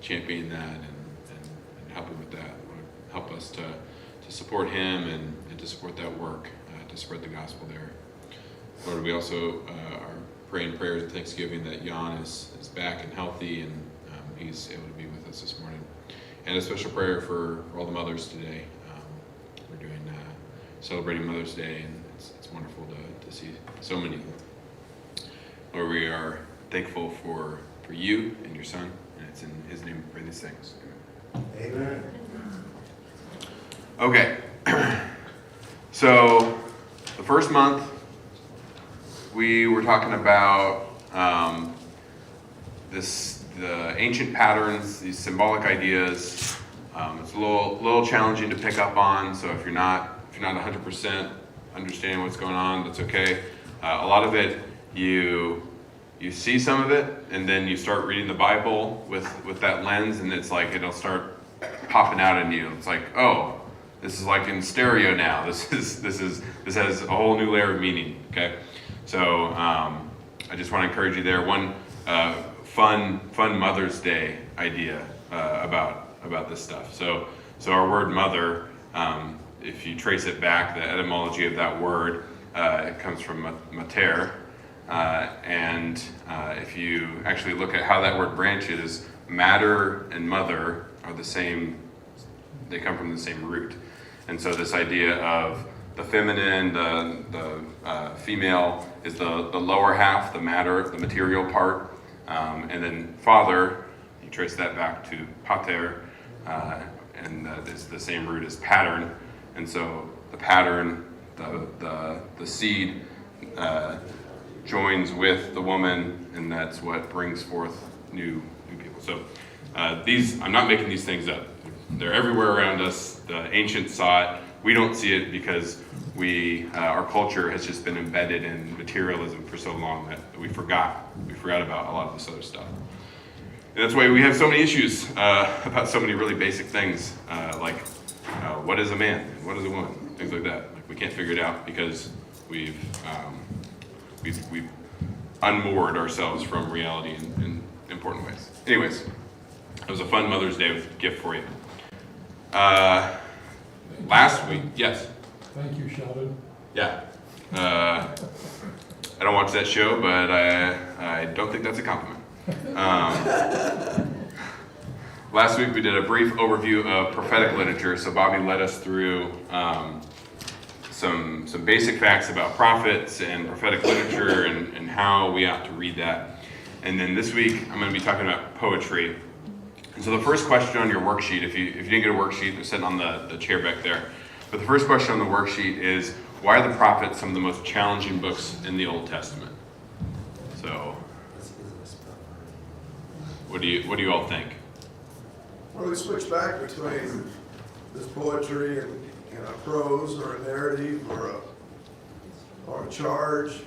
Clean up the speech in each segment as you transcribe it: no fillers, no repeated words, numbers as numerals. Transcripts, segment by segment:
championing that and helping with that. Help us to support him and to support that work, to spread the gospel there. Lord, we also are praying prayers of thanksgiving that Jan is back and healthy and he's able to be with us this morning. And a special prayer for all the mothers today. We're doing celebrating Mother's Day, and it's wonderful to see so many. Lord, we are thankful for you and your son, and it's in his name we pray these things. Amen. Okay, so the first month we were talking about the ancient patterns, these symbolic ideas. It's a little challenging to pick up on, so if you're not 100% understanding what's going on, that's okay. A lot of it, you see some of it, and then you start reading the Bible with that lens, and it's like it'll start popping out in you. It's like, oh, this is like in stereo now. This has a whole new layer of meaning. Okay, so I just want to encourage you there. One fun Mother's Day idea about this stuff. So our word mother, if you trace it back, the etymology of that word, it comes from mater, and if you actually look at how that word branches, matter and mother are the same. They come from the same root, and so this idea of the feminine, the female is the lower half, the matter, the material part, and then father, you trace that back to pater, and is the same root as pattern, and so the pattern, the seed joins with the woman, and that's what brings forth new people. So I'm not making these things up. They're everywhere around us. The ancients saw it. We don't see it because our culture has just been embedded in materialism for so long that we forgot about a lot of this other stuff. And that's why we have so many issues about so many really basic things, like what is a man, what is a woman, things like that. Like we can't figure it out because we've unmoored ourselves from reality in important ways. Anyways, it was a fun Mother's Day gift for you. Last week, yes. Thank you, Sheldon. Yeah. I don't watch that show, but I don't think that's a compliment. Last week we did a brief overview of prophetic literature. So Bobby led us through some basic facts about prophets and prophetic literature and how we ought to read that. And then this week I'm going to be talking about poetry. And so the first question on your worksheet, if you didn't get a worksheet, they're sitting on the chair back there. But the first question on the worksheet is, why are the prophets some of the most challenging books in the Old Testament? So, what do you all think? Well, we switch back between this poetry and a prose or a narrative or a charge.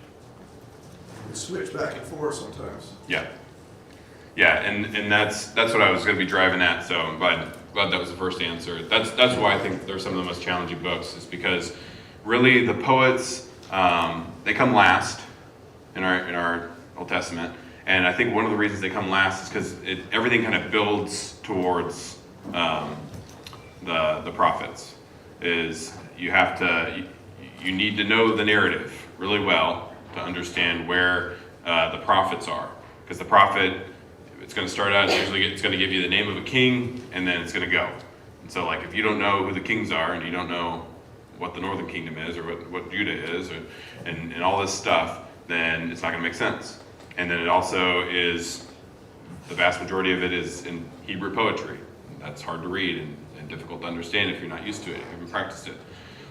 We switch back and forth sometimes. Yeah, and that's what I was going to be driving at. So I'm glad that was the first answer. That's why I think they're some of the most challenging books, is because really the poets they come last in our Old Testament, and I think one of the reasons they come last is because everything kind of builds towards the prophets. Is you need to know the narrative really well to understand where the prophets are, because the prophet, it's going to start out, it's going to give you the name of a king, and then it's going to go. And so, like, if you don't know who the kings are, and you don't know what the northern kingdom is, or what Judah is, and all this stuff, then it's not going to make sense. And then it also is, the vast majority of it is in Hebrew poetry. That's hard to read and difficult to understand if you're not used to it, if you haven't practiced it.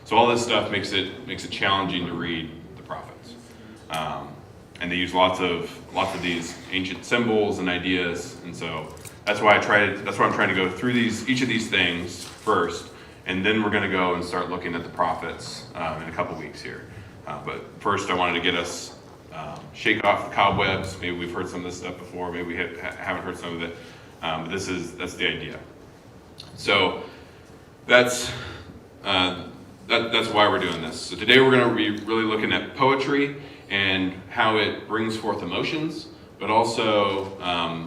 So all this stuff makes it challenging to read the prophets. And they use lots of these ancient symbols and ideas, and so that's why I'm trying to go through each of these things first, and then we're going to go and start looking at the prophets in a couple weeks here. But first, I wanted to get us shake off the cobwebs. Maybe we've heard some of this stuff before. Maybe we haven't heard some of it. But that's the idea. So that's why we're doing this. So today we're going to be really looking at poetry and how it brings forth emotions, but also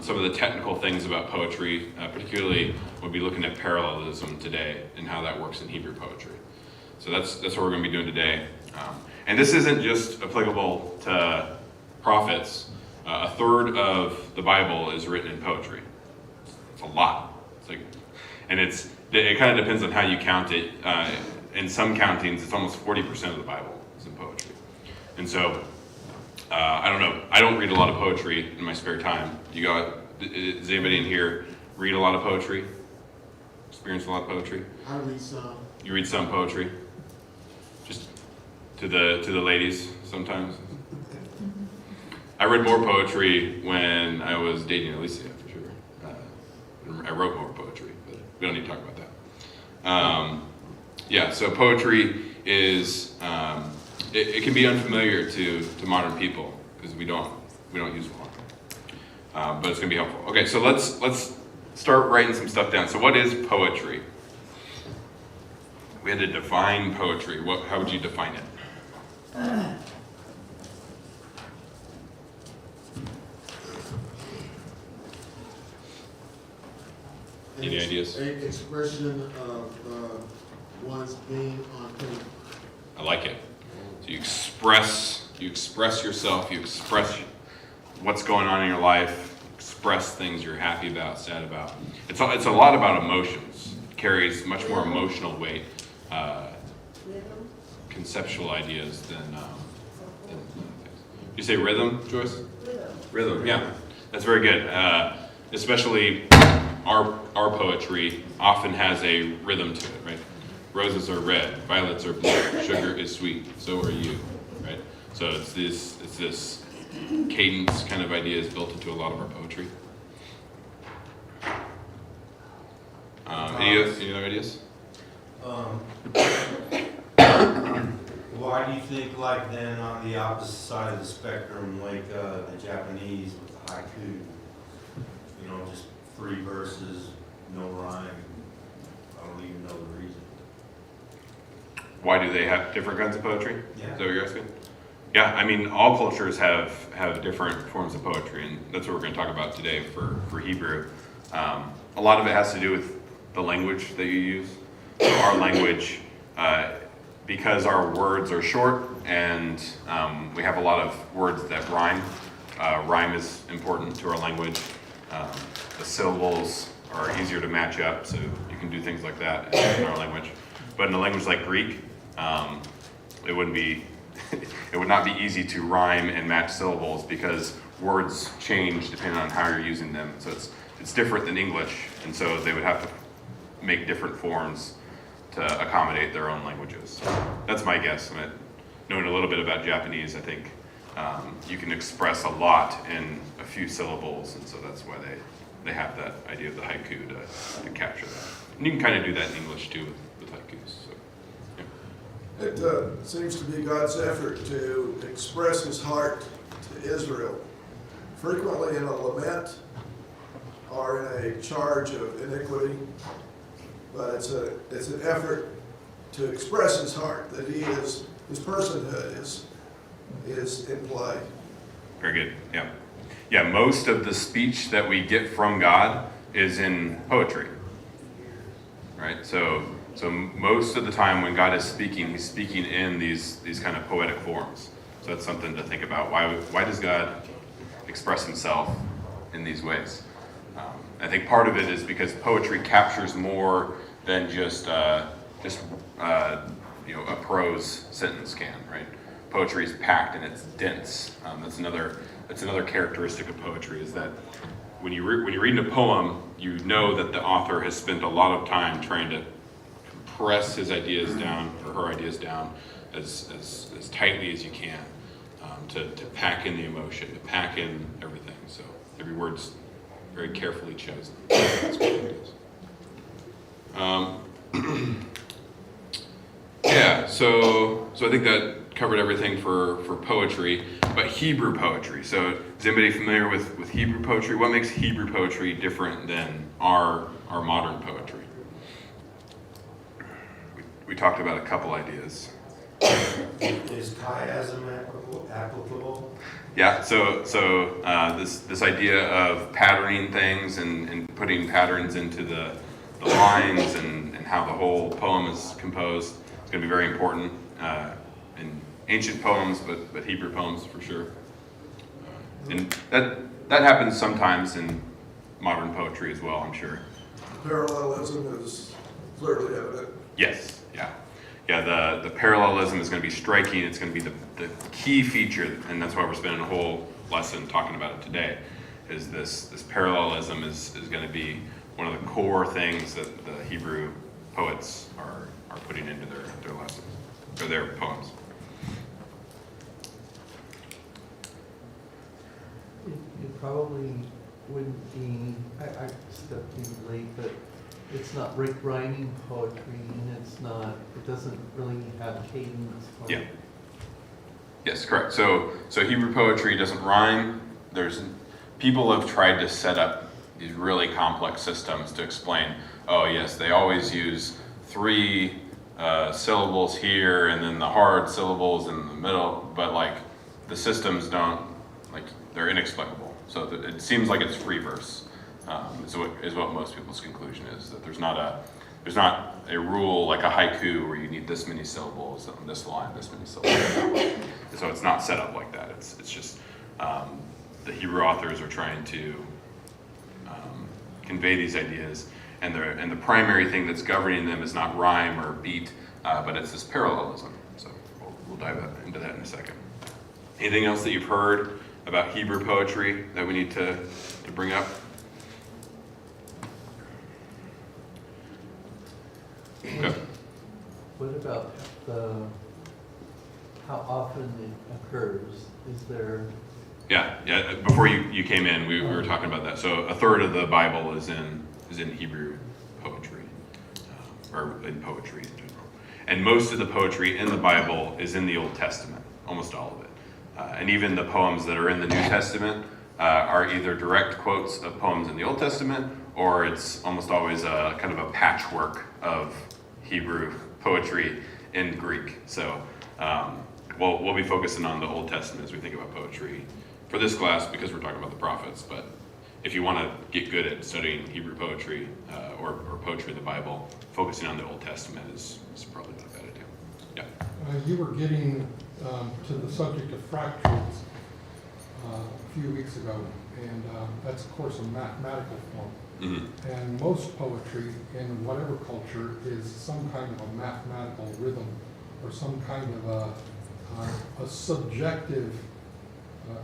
some of the technical things about poetry, particularly we'll be looking at parallelism today and how that works in Hebrew poetry. So that's what we're going to be doing today. And this isn't just applicable to prophets. A third of the Bible is written in poetry. It's a lot. And it kind of depends on how you count it. In some countings, it's almost 40% of the Bible is in poetry. And so, I don't know. I don't read a lot of poetry in my spare time. Does anybody in here read a lot of poetry? Experience a lot of poetry? I read some. You read some poetry? Just to the ladies sometimes? I read more poetry when I was dating Alicia, for sure. I wrote more poetry, but we don't need to talk about that. So poetry is, it can be unfamiliar to modern people because we don't use it a lot. But it's going to be helpful. Okay, so let's start writing some stuff down. So what is poetry? We had to define poetry. How would you define it? Any ideas? An expression of one's being on paper. I like it. So you express yourself, you express what's going on in your life, express things you're happy about, sad about. It's a lot about emotions. It carries much more emotional weight, conceptual ideas than you say rhythm, Joyce? Rhythm, yeah. That's very good. Especially our poetry often has a rhythm to it, right? Roses are red, violets are blue, sugar is sweet, so are you, right? So it's this cadence kind of idea is built into a lot of our poetry. Any other ideas? Why do you think, like, then on the opposite side of the spectrum, like the Japanese with the haiku, just 3 verses, no rhyme? I don't even know the reason. Why do they have different kinds of poetry? Yeah. Is that what you're asking? Yeah, I mean, all cultures have different forms of poetry, and that's what we're going to talk about today for Hebrew. A lot of it has to do with the language that you use. So our language, because our words are short and we have a lot of words that rhyme. Rhyme is important to our language. The syllables are easier to match up, so you can do things like that in our language. But in a language like Greek, it would not be easy to rhyme and match syllables because words change depending on how you're using them. So it's different than English, and so they would have to make different forms to accommodate their own languages. That's my guess. Knowing a little bit about Japanese, I think you can express a lot in a few syllables, and so that's why they have that idea of the haiku to capture that. And you can kind of do that in English too with haikus. So, yeah. It seems to be God's effort to express his heart to Israel, frequently in a lament or in a charge of iniquity, but it's an effort to express his heart, that his personhood is in play. Very good. Yeah. Yeah, most of the speech that we get from God is in poetry. Right? So most of the time when God is speaking, he's speaking in these kind of poetic forms. So that's something to think about. Why does God express himself in these ways? I think part of it is because poetry captures more than just a prose sentence can, right? Poetry is packed and it's dense. That's another characteristic of poetry, is that when you're reading a poem, you know that the author has spent a lot of time trying to compress his ideas down, or her ideas down, as tightly as you can, to pack in the emotion, to pack in everything. So every word's very carefully chosen. That's what it is. So I think that covered everything for poetry, but Hebrew poetry. So is anybody familiar with Hebrew poetry? What makes Hebrew poetry different than our modern poetry? We talked about a couple ideas. Is chiasm applicable? Yeah, so this idea of patterning things and putting patterns into the lines and how the whole poem is composed is going to be very important in ancient poems, but Hebrew poems for sure. And that happens sometimes in modern poetry as well, I'm sure. Parallelism is clearly evident. Yes, yeah. The parallelism is going to be striking. It's going to be the key feature, and that's why we're spending a whole lesson talking about it today. Is this parallelism is going to be one of the core things that the Hebrew poets are putting into their lessons or their poems. It probably wouldn't be, I stepped in late, but it's not rhyming poetry, and it doesn't really have cadence. Yeah. Yes, correct. So Hebrew poetry doesn't rhyme. People have tried to set up these really complex systems to explain, oh yes, they always use 3 syllables here and then the hard syllables in the middle, but like the systems don't, like they're inexplicable. So it seems like it's free verse, is what most people's conclusion is, that there's not a rule like a haiku where you need this many syllables on this line, this many syllables. So it's not set up like that. It's just the Hebrew authors are trying to convey these ideas, and the primary thing that's governing them is not rhyme or beat, but it's this parallelism. So we'll dive into that in a second. Anything else that you've heard about Hebrew poetry that we need to bring up? Okay. What about how often it occurs? Is there? Yeah. Before you came in, we were talking about that. So a third of the Bible is in Hebrew poetry, or in poetry in general. And most of the poetry in the Bible is in the Old Testament, almost all of it. And even the poems that are in the New Testament are either direct quotes of poems in the Old Testament, or it's almost always a kind of a patchwork of Hebrew poetry in Greek. So we'll be focusing on the Old Testament as we think about poetry for this class, because we're talking about the prophets. But if you want to get good at studying Hebrew poetry or poetry in the Bible, focusing on the Old Testament is probably not a bad idea. Yeah. You were getting to the subject of fractals a few weeks ago, and that's of course a mathematical form. Mm-hmm. And most poetry in whatever culture is some kind of a mathematical rhythm or some kind of a subjective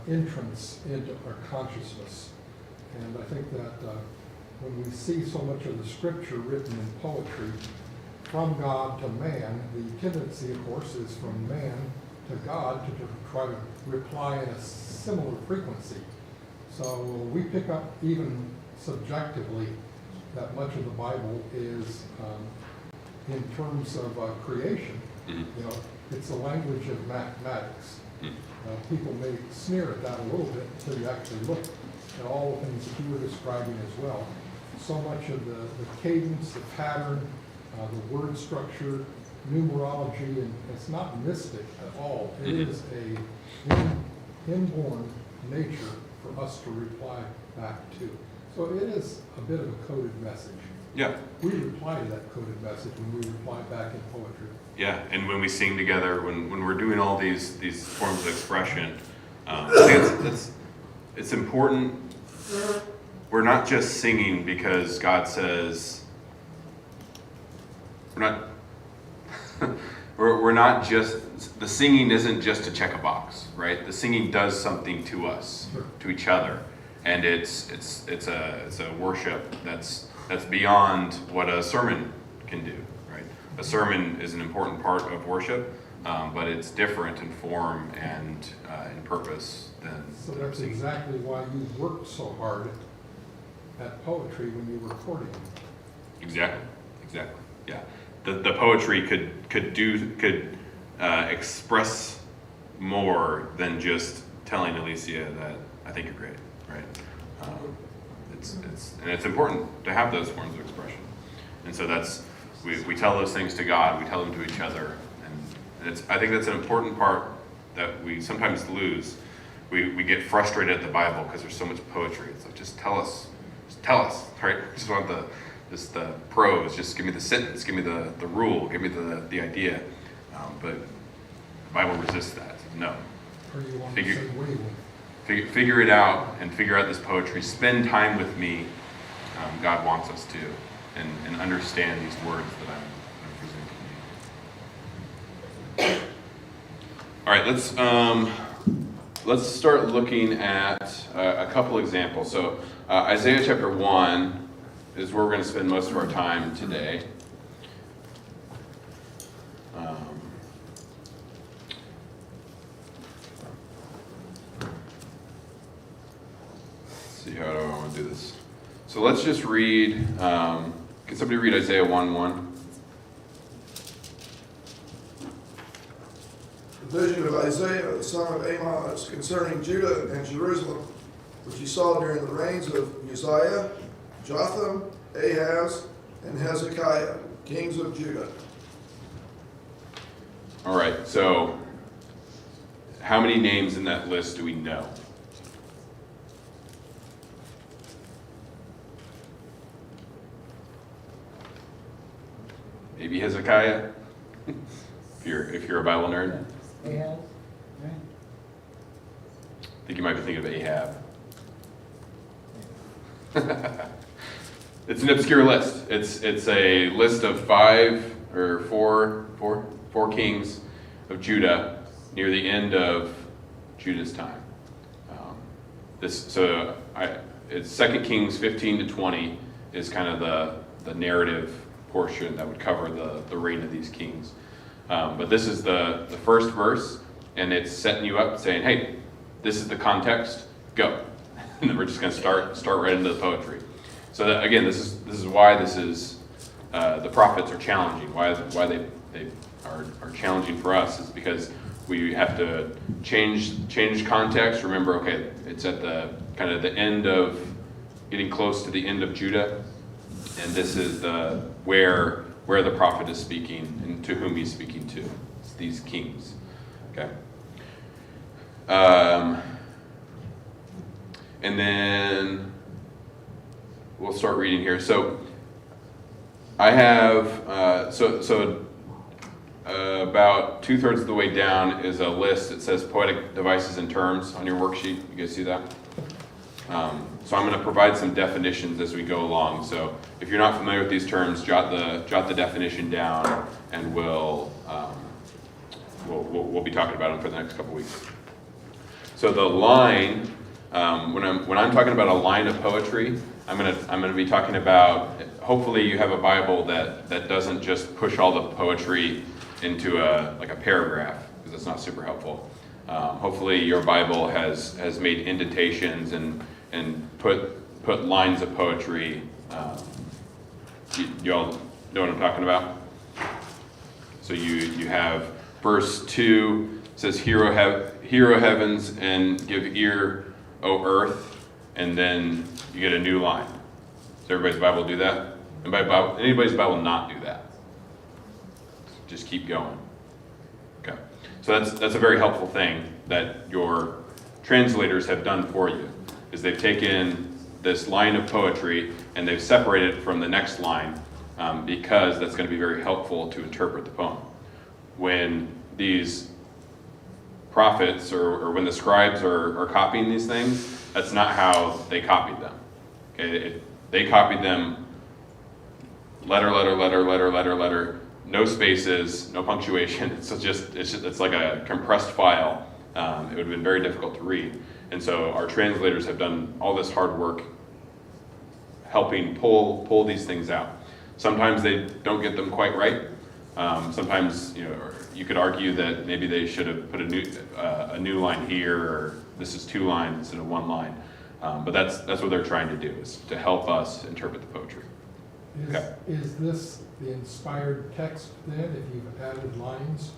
entrance into our consciousness. And I think that when we see so much of the scripture written in poetry from God to man, the tendency, of course, is from man to God to try to reply in a similar frequency. So we pick up even subjectively that much of the Bible is in terms of creation. Mm-hmm. You know, it's the language of mathematics. Mm-hmm. People may sneer at that a little bit until you actually look at all the things that you were describing as well. So much of the cadence, the pattern, the word structure, numerology, and it's not mystic at all. It Mm-hmm. is a inborn nature for us to reply back to. So it is a bit of a coded message. Yeah. We reply to that coded message when we reply back in poetry. Yeah, and when we sing together, when we're doing all these forms of expression, I think it's important. We're not just singing because God says. We're not just, the singing isn't just to check a box, right? The singing does something to us, Sure. to each other, and it's a worship that's beyond what a sermon can do, right? A sermon is an important part of worship, but it's different in form and in purpose than So that's singing. exactly why you worked so hard at poetry when you were recording. Exactly, yeah. The poetry could express more than just telling Alicia that I think you're great, right? It's important to have those forms of expression, and so we tell those things to God, we tell them to each other, and And I think that's an important part that we sometimes lose. We get frustrated at the Bible because there's so much poetry. It's like, just tell us, right? I just want the prose, just give me the sentence, give me the rule, give me the idea. But the Bible resists that. No. Or you want to Figure- say we will. Figure it out and figure out this poetry. Spend time with me. God wants us to, and understand these words that I'm presenting to you. All right, let's start looking at a couple examples. So Isaiah chapter 1 is where we're going to spend most of our time today. Let's see, how do I want to do this? So let's just read, can somebody read Isaiah 1:1? The vision of Isaiah, the son of Amos, concerning Judah and Jerusalem, which he saw during the reigns of Uzziah, Jotham, Ahaz, and Hezekiah, kings of Judah. All right, so how many names in that list do we know? Maybe Hezekiah, if you're a Bible nerd. Ahaz, right? I think you might be thinking of Ahab. It's an obscure list. It's a list of four kings of Judah near the end of Judah's time. It's 2 Kings 15 to 20 is kind of the narrative portion that would cover the reign of these kings. But this is the first verse, and it's setting you up saying, hey, this is the context, go. And then we're just going to start right into the poetry. So that, again, this is why the prophets are challenging. Why they are challenging for us is because we have to change context. Remember, okay, it's at the kind of the end of getting close to the end of Judah, and this is where the prophet is speaking and to whom he's speaking to. It's these kings. Okay. And then we'll start reading here. So I have about 2/3 of the way down is a list that says poetic devices and terms on your worksheet. You guys see that? So I'm going to provide some definitions as we go along. So if you're not familiar with these terms, jot the definition down, and we'll be talking about them for the next couple weeks. So the line, when I'm talking about a line of poetry, I'm gonna be talking about. Hopefully, you have a Bible that doesn't just push all the poetry into a paragraph, because that's not super helpful. Hopefully, your Bible has made indentations and put lines of poetry. You all know what I'm talking about? So you have verse 2 says, "Hear, O heavens, and give ear, O earth," and then you get a new line. Does everybody's Bible do that? Anybody's Bible not do that? Just keep going. Okay. So that's a very helpful thing that your translators have done for you, is they've taken this line of poetry and they've separated it from the next line, because that's going to be very helpful to interpret the poem. When these prophets or when the scribes are copying these things, that's not how they copied them. Okay, they copied them letter, no spaces, no punctuation. It's like a compressed file. It would have been very difficult to read. And so our translators have done all this hard work helping pull these things out. Sometimes they don't get them quite right. Sometimes, you could argue that maybe they should have put a new line here, or this is 2 lines instead of 1 line. But that's what they're trying to do, is to help us interpret the poetry. Okay. Is this the inspired text then, if you've added lines?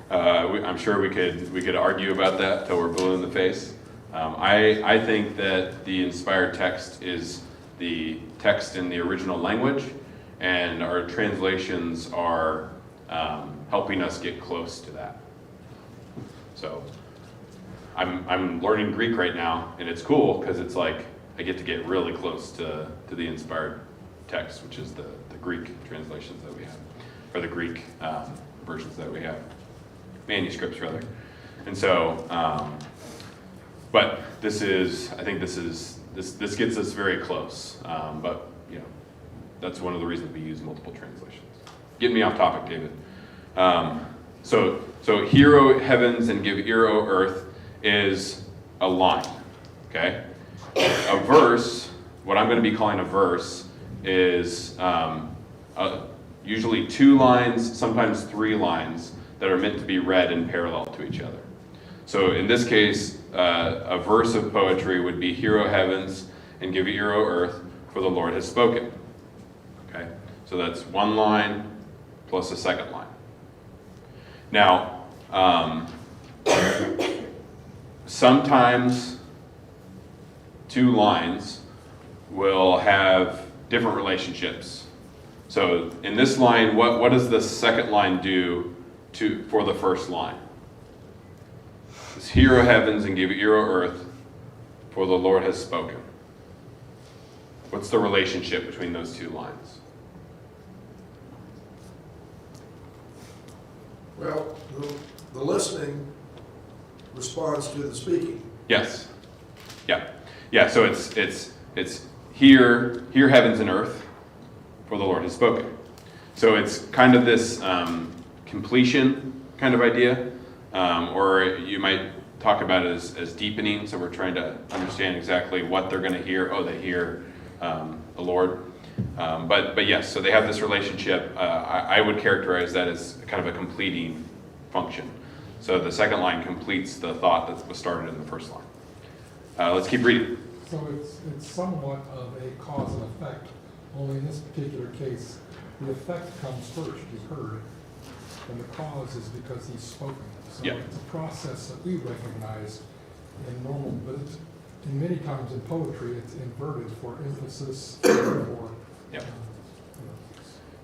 I'm sure we could argue about that till we're blue in the face. I think that the inspired text is the text in the original language, and our translations are helping us get close to that. So I'm learning Greek right now, and it's cool because it's like I get to get really close to the inspired text, which is the Greek translations that we have, or the Greek versions that we have, manuscripts rather. And so, but I think this gets us very close. But you know, that's one of the reasons we use multiple translations. Get me off topic, David. So hear, O heavens, and give ear, O earth, is a line, okay? A verse, what I'm going to be calling a verse, is usually 2 lines, sometimes 3 lines, that are meant to be read in parallel to each other. So in this case, a verse of poetry would be, hear, O heavens, and give ear, O earth, for the Lord has spoken. Okay? So that's 1 line plus a second line. Now, sometimes 2 lines will have different relationships. So in this line, what does the second line do for the first line? It's hear, O heavens, and give ear, O earth, for the Lord has spoken. What's the relationship between those 2 lines? Well, the listening responds to the speaking. Yes. Yeah. So it's hear heavens and earth, for the Lord has spoken. So it's kind of this completion kind of idea, or you might talk about it as deepening. So we're trying to understand exactly what they're going to hear. Oh, they hear the Lord. But yes, so they have this relationship. I would characterize that as kind of a completing function. So the second line completes the thought that was started in the first line. Let's keep reading. So it's somewhat of a cause and effect, only in this particular case, the effect comes first, you've heard, and the cause is because he's spoken. So Yeah. it's a process that we recognize in normal, but in many times in poetry, it's inverted for emphasis, for Yep.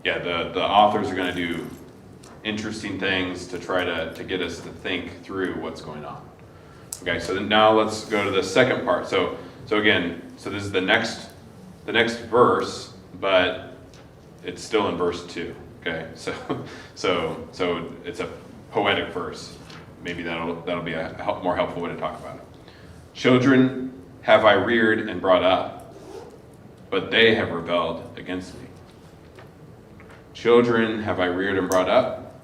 Yeah, the authors are going to do interesting things to try to get us to think through what's going on. Okay, so then now let's go to the second part. So again, so this is the next verse, but it's still in verse 2. Okay, so it's a poetic verse. Maybe that'll be a more helpful way to talk about it. Children have I reared and brought up, but they have rebelled against me. Children have I reared and brought up,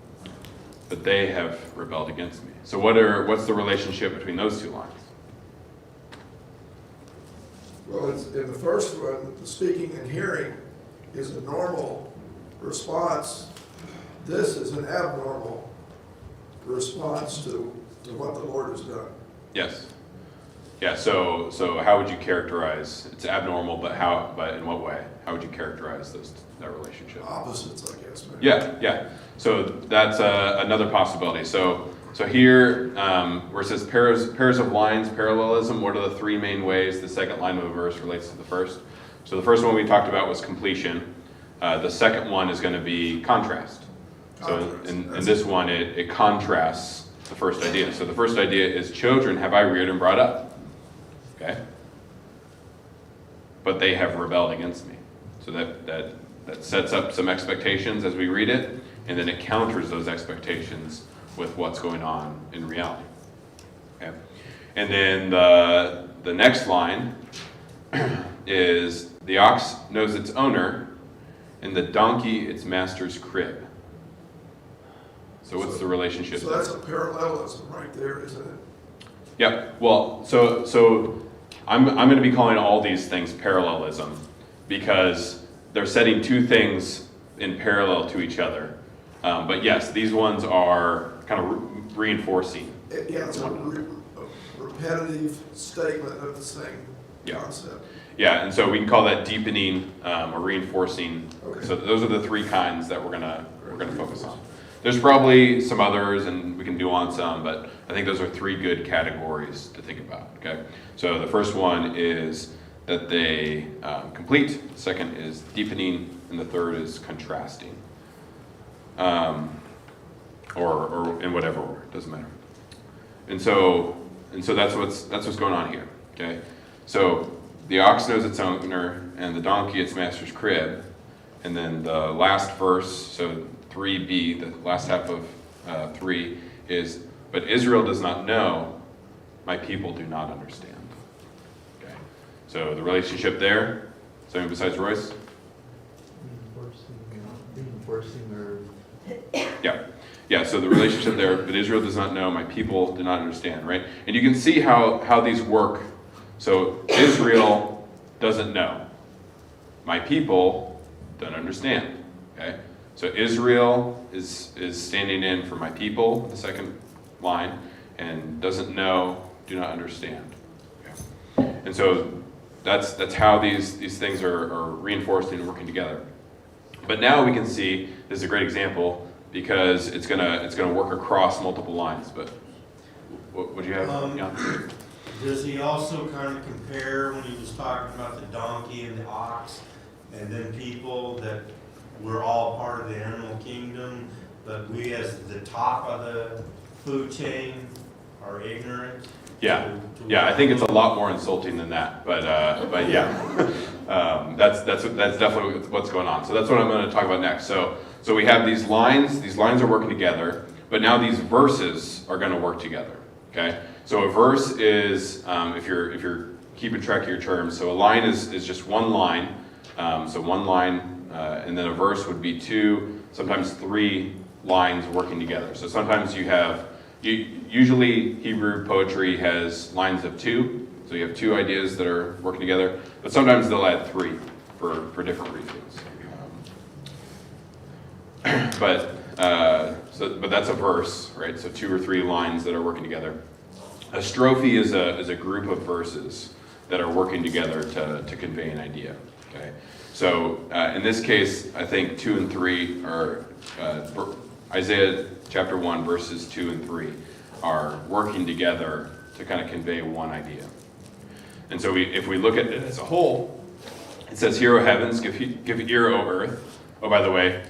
but they have rebelled against me. So what's the relationship between those 2 lines? Well, in the first one, the speaking and hearing is a normal response. This is an abnormal response to what the Lord has done. Yes. Yeah, so how would you characterize, it's abnormal, but in what way? How would you characterize that relationship? Opposites, I guess. Maybe. Yeah. So that's another possibility. So here, where it says pairs of lines, parallelism, what are the 3 main ways the second line of a verse relates to the first? So the first one we talked about was completion. The second one is going to be contrast. So in this one, it contrasts the first idea. So the first idea is children have I reared and brought up. Okay? But they have rebelled against me. So that sets up some expectations as we read it, and then it counters those expectations with what's going on in reality. Okay? And then the next line is the ox knows its owner, and the donkey its master's crib. So what's the relationship? So that's a parallelism right there, isn't it? Yep. Well, so I'm going to be calling all these things parallelism because they're setting 2 things in parallel to each other. But yes, these ones are kind of reinforcing. Yeah, it's a repetitive statement of the same concept. Yeah, and so we can call that deepening or reinforcing. Okay. So those are the 3 kinds that we're gonna focus on. There's probably some others, and we can do on some, but I think those are 3 good categories to think about. Okay, so the first one is that they complete. The second is deepening, and the third is contrasting. or in whatever order, doesn't matter. And so that's what's going on here, okay? So the ox knows its owner, and the donkey its master's crib. And then the last verse, so 3b, the last half of 3 is, but Israel does not know, my people do not understand. Okay, so the relationship there, something besides Royce? Reinforcing or Yeah, so the relationship there, but Israel does not know, my people do not understand, right? And you can see how these work. So Israel doesn't know. My people don't understand, okay? So Israel is standing in for my people, the second line, and doesn't know, do not understand. Okay? And so that's how these things are reinforced and working together. But now we can see, this is a great example, because it's gonna work across multiple lines. But what do you have? Jan? Does he also kind of compare when he was talking about the donkey and the ox, and then people that we're all part of the animal kingdom, but we as the top of the food chain are ignorant? Yeah, I think it's a lot more insulting than that, but yeah, that's definitely what's going on. So that's what I'm going to talk about next. So we have these lines are working together, but now these verses are going to work together. Okay, so a verse is if you're keeping track of your terms. So a line is just one line. So one line, and then a verse would be 2, sometimes 3 lines working together. So sometimes usually Hebrew poetry has lines of 2, so you have 2 ideas that are working together, but sometimes they'll add 3 for different reasons. But that's a verse, right? So 2 or 3 lines that are working together. A strophe is a group of verses that are working together to convey an idea. Okay, so in this case, I think 2 and 3 are Isaiah chapter 1 verses 2 and 3 are working together to kind of convey one idea. And so if we look at it as a whole, it says, "Hear, O heavens, give ear, O earth." Oh, by the way,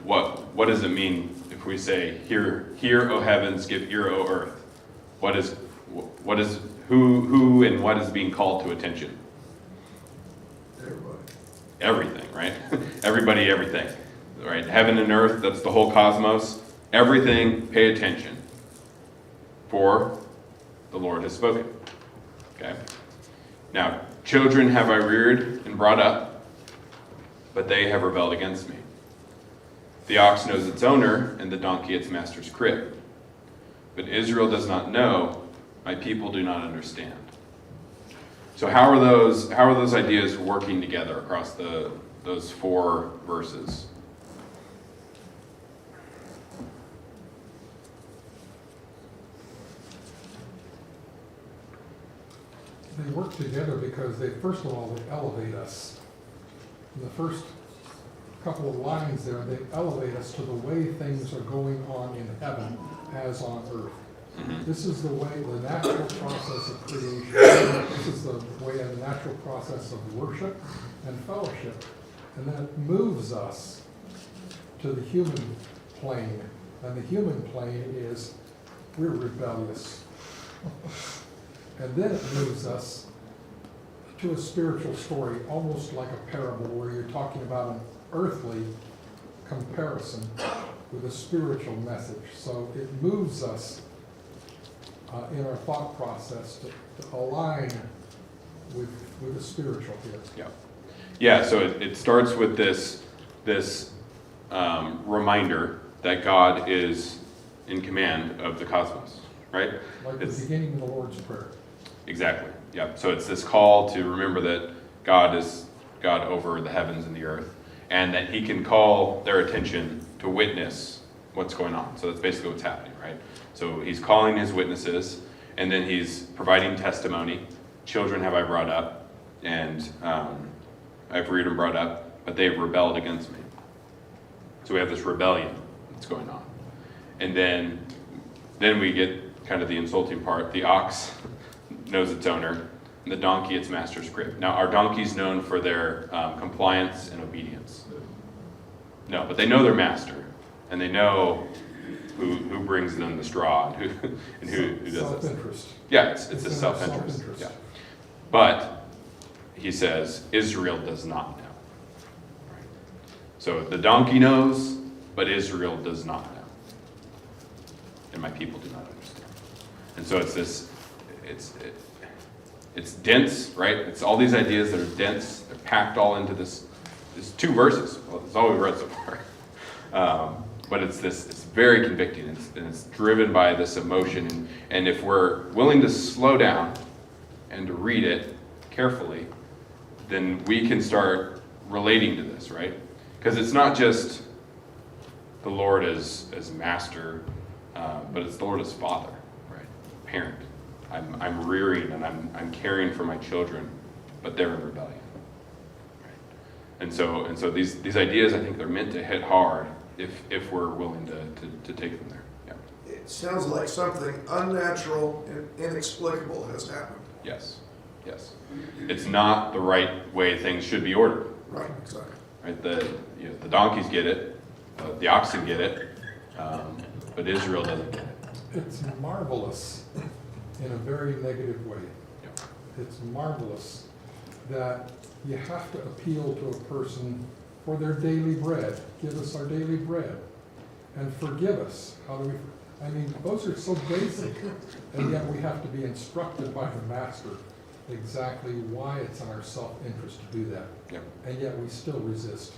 what does it mean if we say, "Hear, O heavens, give ear, O earth"? What is who and what is being called to attention? Everybody. Everything, right? Everybody, everything, right? Heaven and earth, that's the whole cosmos. Everything, pay attention, for the Lord has spoken. Okay? Now, children have I reared and brought up, but they have rebelled against me. The ox knows its owner, and the donkey its master's crib. But Israel does not know, my people do not understand. So how are those ideas working together across those 4 verses? They work together because first of all, they elevate us. In the first couple of lines there, they elevate us to the way things are going on in heaven as on earth. Mm-hmm. This is the way, the natural process of creation. This is the way, the natural process of worship and fellowship. And then it moves us to the human plane. And the human plane is, we're rebellious. And then it moves us to a spiritual story, almost like a parable, where you're talking about an earthly comparison with a spiritual message. So it moves us in our thought process to align with the spiritual here. Yeah. So it starts with this reminder that God is in command of the cosmos, right? Like the beginning of the Lord's Prayer. Exactly. Yeah. So it's this call to remember that God is God over the heavens and the earth, and that He can call their attention to witness what's going on. So that's basically what's happening, right? So He's calling His witnesses, and then He's providing testimony. Children have I brought up, and I've reared and brought up, but they've rebelled against me. So we have this rebellion that's going on. And then we get kind of the insulting part. The ox knows its owner, and the donkey its master's crib. Now, are donkeys known for their compliance and obedience? No, but they know their master, and they know who brings them the straw and who does this. Self-interest. Yeah, it's a in their self-interest. self-interest. Yeah. But he says Israel does not know. Right? So the donkey knows, but Israel does not know. And my people do not understand. And so it's this, it's dense, right? It's all these ideas that are dense. They're packed all into this 2 verses. Well, that's all we've read so far. But it's very convicting, and it's driven by this emotion. And if we're willing to slow down and to read it carefully, then we can start relating to this, right? Because it's not just the Lord as master, but it's the Lord as father, right? Parent. I'm rearing and I'm caring for my children, but they're in rebellion. Right? And so these ideas, I think they're meant to hit hard if we're willing to take them there. Yeah. It sounds like something unnatural and inexplicable has happened. Yes. Yes. It's not the right way things should be ordered. Right, exactly. Right? The donkeys get it, the oxen get it, but Israel doesn't get it. It's marvelous in a very negative way. Yeah. It's marvelous that you have to appeal to a person for their daily bread. Give us our daily bread. And forgive us. How do we, I mean, those are so basic. And yet we have to be instructed by the master exactly why it's in our self-interest to do that. Yeah. And yet we still resist.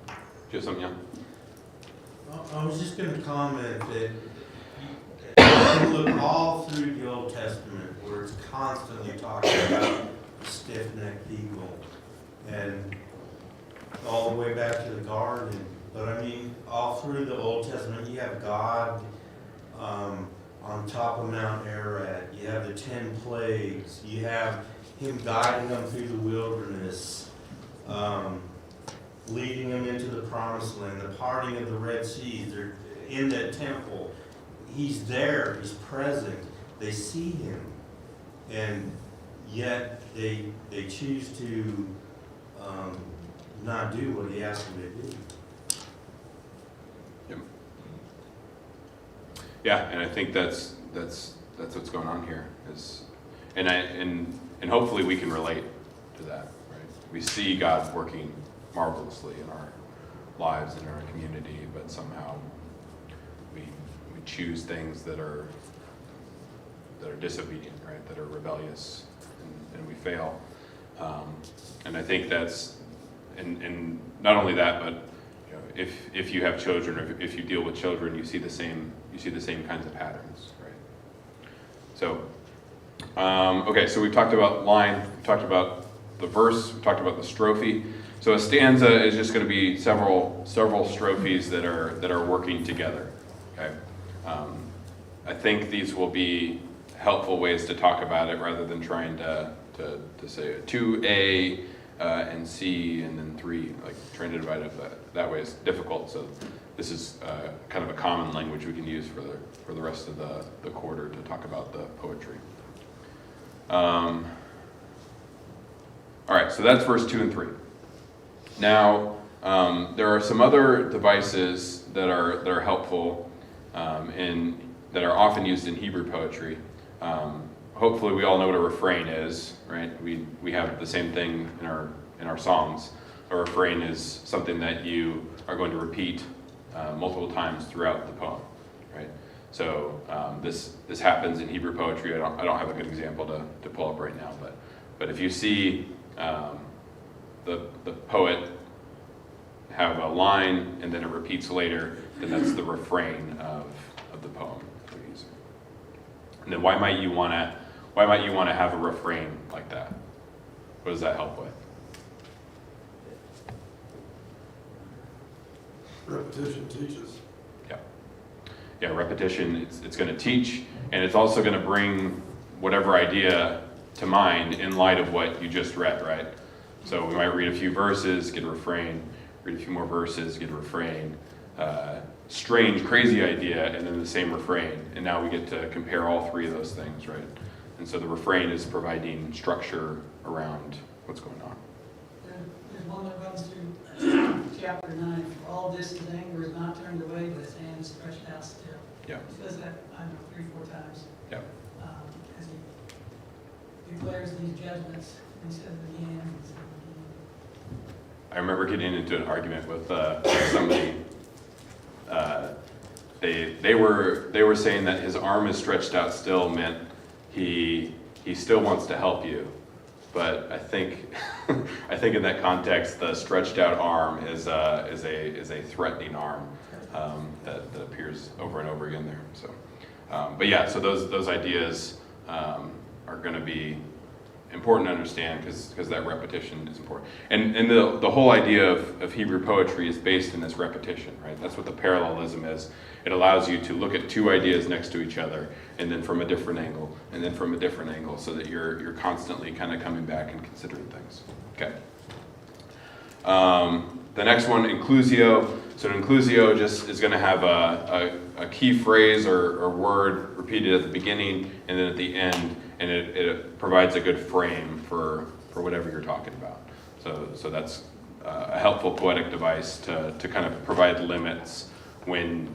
Do you have something, Jan? I was just going to comment that you look all through the Old Testament where it's constantly talking about stiff-necked people, and all the way back to the garden. But I mean, all through the Old Testament, you have God on top of Mount Ararat. You have the 10 plagues. You have him guiding them through the wilderness, leading them into the promised land, the parting of the Red Sea. They're in the temple. He's there. He's present. They see him. And yet they choose to not do what he asked them to do. Yep. Yeah, and I think that's what's going on here. And hopefully we can relate to that. Right? We see God working marvelously in our lives and in our community, but somehow we choose things that are disobedient, right? That are rebellious, and we fail. And I think that's and not only that, but you know, if you have children, or if you deal with children, you see the same kinds of patterns, right? So, okay, so we've talked about line, we've talked about the verse, we've talked about the strophe. So a stanza is just going to be several strophes that are working together. Okay, I think these will be helpful ways to talk about it rather than trying to say 2A and C and then 3, like trying to divide it that way is difficult. So this is kind of a common language we can use for the rest of the quarter to talk about the poetry. All right, so that's verse 2 and 3. Now, there are some other devices that are helpful and that are often used in Hebrew poetry. Hopefully, we all know what a refrain is, right? We have the same thing in our songs. A refrain is something that you are going to repeat multiple times throughout the poem, right? So this happens in Hebrew poetry. I don't have a good example to pull up right now, but if you see the poet have a line and then it repeats later, then that's the refrain of the poem. And then why might you want to have a refrain like that? What does that help with? Repetition teaches. Yeah, repetition, it's going to teach, and it's also going to bring whatever idea to mind in light of what you just read, right? So we might read a few verses, get a refrain, read a few more verses, get a refrain, strange, crazy idea, and then the same refrain. And now we get to compare all three of those things, right? And so the refrain is providing structure around what's going on. There's one that runs through chapter 9, for all this his anger is not turned away, but his hand is stretched out still. Yeah. He says that, I don't know, 3 or 4 times. Yeah. As he declares these judgments, he says it again, he says it again. I remember getting into an argument with somebody. They were saying that his arm is stretched out still meant he still wants to help you, but I think in that context the stretched out arm is a threatening arm that appears over and over again there. So, but yeah, so those ideas are going to be important to understand because that repetition is important. And the whole idea of Hebrew poetry is based in this repetition, right? That's what the parallelism is. It allows you to look at two ideas next to each other, and then from a different angle, and then from a different angle, so that you're constantly kind of coming back and considering things. Okay. The next one, inclusio. So an inclusio just is going to have a key phrase or word repeated at the beginning and then at the end, and it provides a good frame for whatever you're talking about. So that's a helpful poetic device to kind of provide limits when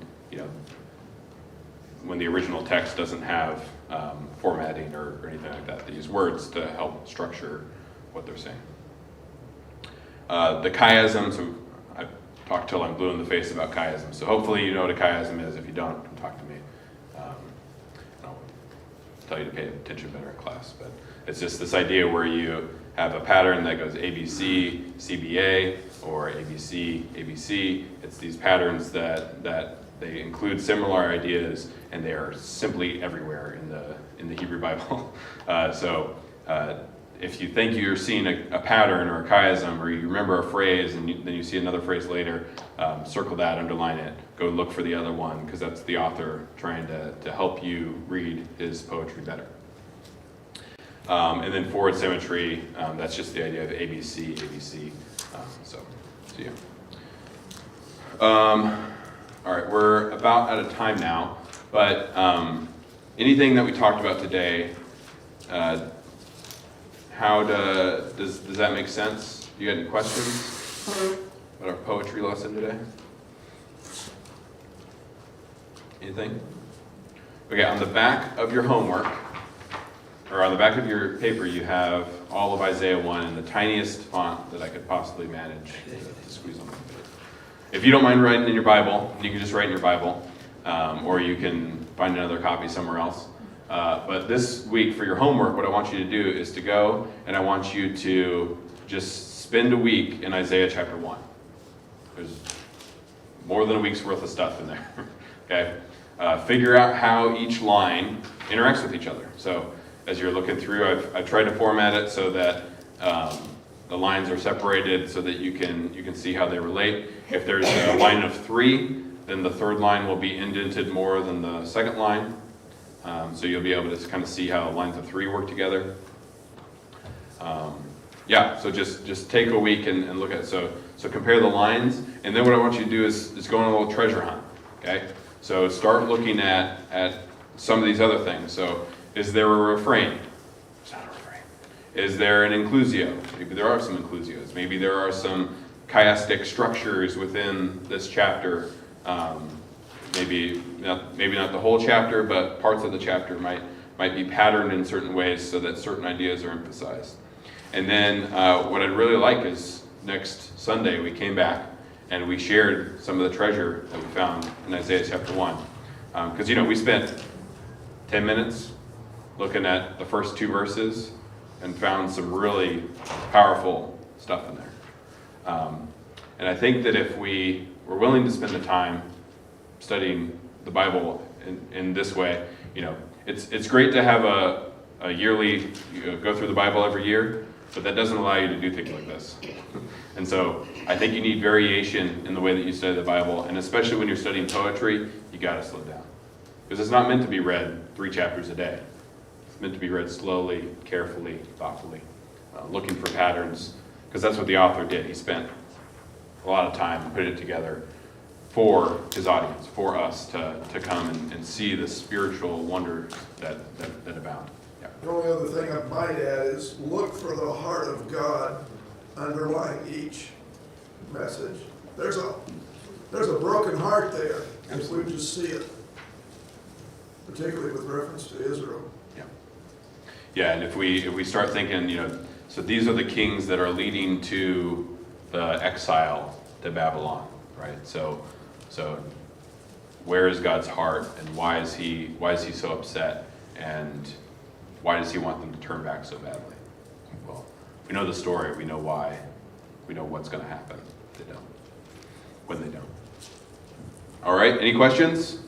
the original text doesn't have formatting or anything like that. They use words to help structure what they're saying. The chiasm, so I talked till I'm blue in the face about chiasm. So hopefully you know what a chiasm is. If you don't, come talk to me. I'll tell you to pay attention better in class. But it's just this idea where you have a pattern that goes ABC, CBA, or ABC, ABC. It's these patterns that they include similar ideas, and they are simply everywhere in the Hebrew Bible. If you think you're seeing a pattern or a chiasm, or you remember a phrase and then you see another phrase later, circle that, underline it, go look for the other one, because that's the author trying to help you read his poetry better. And then forward symmetry, that's just the idea of ABC, ABC. Yeah. All right, we're about out of time now, but anything that we talked about today, does that make sense? You got any questions about our poetry lesson today? Anything? Okay, on the back of your homework, or on the back of your paper, you have all of Isaiah 1 in the tiniest font that I could possibly manage to squeeze on my page. If you don't mind writing in your Bible, you can just write in your Bible, or you can find another copy somewhere else. But this week for your homework, what I want you to do is to go and I want you to just spend a week in Isaiah chapter 1. There's more than a week's worth of stuff in there. Okay? Figure out how each line interacts with each other. So as you're looking through, I've tried to format it so that the lines are separated so that you can see how they relate. If there's a line of 3, then the third line will be indented more than the second line. So you'll be able to kind of see how lines of 3 work together. So just take a week and look at it. So compare the lines, and then what I want you to do is go on a little treasure hunt. Okay? So start looking at some of these other things. So is there a refrain? There's not a refrain. Is there an inclusio? Maybe there are some inclusios. Maybe there are some chiastic structures within this chapter. Maybe not the whole chapter, but parts of the chapter might be patterned in certain ways so that certain ideas are emphasized. And then what I'd really like is next Sunday we came back and we shared some of the treasure that we found in Isaiah chapter 1. Because we spent 10 minutes looking at the first 2 verses and found some really powerful stuff in there. And I think that if we were willing to spend the time studying the Bible in this way, it's great to have a yearly, go through the Bible every year, but that doesn't allow you to do things like this. And so I think you need variation in the way that you study the Bible, and especially when you're studying poetry, you gotta slow down. Because it's not meant to be read 3 chapters a day. It's meant to be read slowly, carefully, thoughtfully, looking for patterns, because that's what the author did. He spent a lot of time putting it together for his audience, for us to come and see the spiritual wonders that abound. Yeah. The only other thing I might add is look for the heart of God underlying each message. there's a broken heart there, if we just see it, particularly with reference to Israel. Yeah. Yeah, and if we start thinking, so these are the kings that are leading to the exile to Babylon, right? So where is God's heart, and why is he so upset, and why does he want them to turn back so badly? Well, we know the story, we know why, we know what's going to happen if they don't, when they don't. All right, any questions?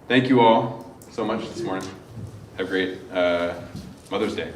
Thank you all so much this morning. Have a great Mother's Day.